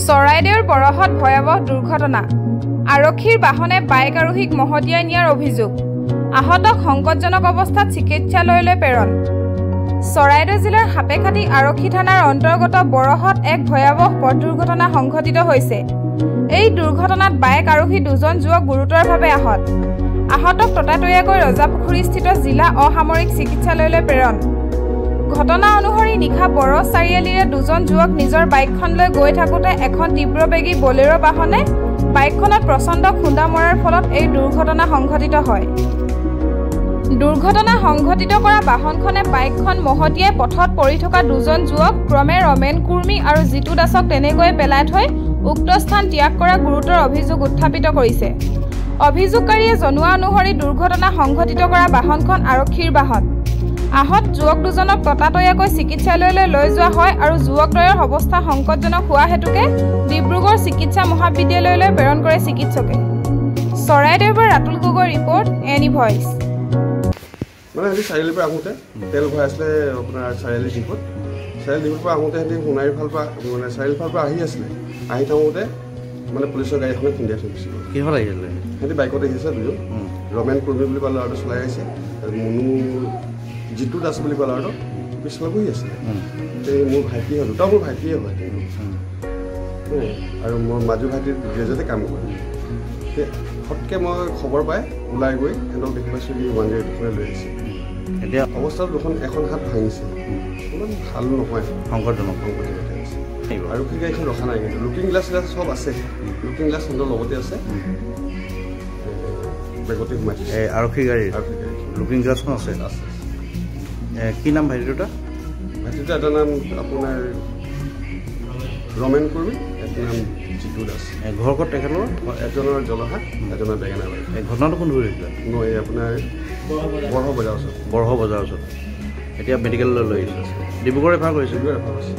চৰাইদেউৰ বৰহত ভয়াবহ দুৰ্ঘটনা আৰক্ষীৰ বাহনে বাইক আৰোহীক মহতিয়াই নিয়াৰ অভিযোগ আহতক সংকটজনক অৱস্থাত চিকিৎসালয়লৈ প্ৰেৰণ চৰাইদেউ জিলাৰ হাপেখাটি আৰক্ষী থানাৰ অন্তৰ্গত বৰহত এক ভয়াবহ পথ দুৰ্ঘটনা সংঘটিত হৈছে এই দুৰ্ঘটনাত বাইক আৰোহী দুজন যুৱক গুৰুতৰভাৱে আহতক ততাতৈয়াকৈ ৰজাপুখুৰীস্থিত জিলা অসামৰিক চিকিৎসালয়লৈ প্ৰেৰণ ঘটনা অনুসৰি নিশা বড় চাৰিআলিৰে দুজন যুৱক নিজৰ বাইকখন লৈ গৈ থাকোতে এখন তীব্ৰবেগী বলেৰো বাহনে বাইকখনত প্ৰচণ্ড খুন্দা মৰাৰ ফলত এই দুৰ্ঘটনা সংঘটিত হয় দুৰ্ঘটনা সংঘটিত কৰা বাহনখনে বাইকখন মহতিয়াই পথত পৰি থকা দুজন যুৱক ক্ৰমে ৰমেন কুৰ্মী আৰু জিতু দাসক তেনেকৈ পেলাই থৈ উক্ত স্থান ত্যাগ কৰা গুৰুতৰ অভিযোগ উত্থাপিত কৰিছে অভিযোগকাৰীয়ে জনোৱা অনুসৰি দুৰ্ঘটনা সংঘটিত কৰা বাহনখন আৰক্ষীৰ বাহন আহত যুৱক দুজনক ততাতৈয়াকৈ চিকিৎসালয়লৈ লৈ যোৱা হয় আৰু যুৱকদ্বয়ৰ অৱস্থা সংকটজনক হোৱা হেতুকে ডিব্ৰুগড় চিকিৎসা মহাবিদ্যালয়লৈ প্ৰেৰণ কৰে চিকিৎসকে চৰাইদেউৰ পৰা Ratul Gogoi report any voice মানে হেঁতি চাৰিআলিৰ পৰা আহোঁতে তেল ভৰাই আছিলে আপোনাৰ চাৰিআলি ডিপত পৰা আহোঁতে হেঁতি সোণাৰীৰ ফালৰ পৰা মানে চাৰিআলিৰ ফালৰ পৰা আহি আছিলে আহি থাকোঁতে মানে পুলিচৰ গাড়ী এখনে খুন্দিয়াই থৈ গুচি গ'ল কিহত আহিছিলে সিহঁতি বাইকত আহিছে দুজন ৰমেন কুৰ্মী বুলি কোৱা ল'ৰাটো চলাই আহিছে মুনু জিতু দাস বুলি কোৱা ল'ৰাটো পিছফালে বহি আছিলে মোৰ ভাইটিয়ে হয় দুটা মোৰ ভাইটিয়ে হয় কিন্তু আৰু মোৰ মাজু ভাইটিৰ গেৰেজতে কাম কৰে ফটকৈ মই খবৰ পাই ওলাই গৈ সিহঁতক দেখি পাইছোঁ কি 108 লৈ আহিছে এতিয়া অৱস্থাত এখন হাত ভাঙিছে ইমান ভাল নহয় সংকটজনক আছে আৰু কি গাড়ীখন ৰখা নাই কিন্তু লুকিং গ্লাছ চব আছে লুকিং গ্লাছ সিহঁতৰ লগতে আছে বেগতে সোমাইছে আৰক্ষী গাড়ী লুকিং গ্লাছখন আছে কি নাম ভাইটিটোটা এটাৰ নাম আপোনাৰ ৰমেন কুৰ্মী এটাৰ নাম জিতু দাস ঘৰ ক'ত তেখেতৰ এজনৰ জলহাট এজনৰ বেঙেনাবাৰী এই ঘটনাটো কোন ধৰিছিলে মই আপোনাৰ বৰহ বজাৰ ওচৰত এতিয়া মেডিকেললৈ লৈ আহিছে ডিব্ৰুগড় ৰেফাৰ কৰিছে ডিব্ৰুগড় ৰেফাৰ কৰিছে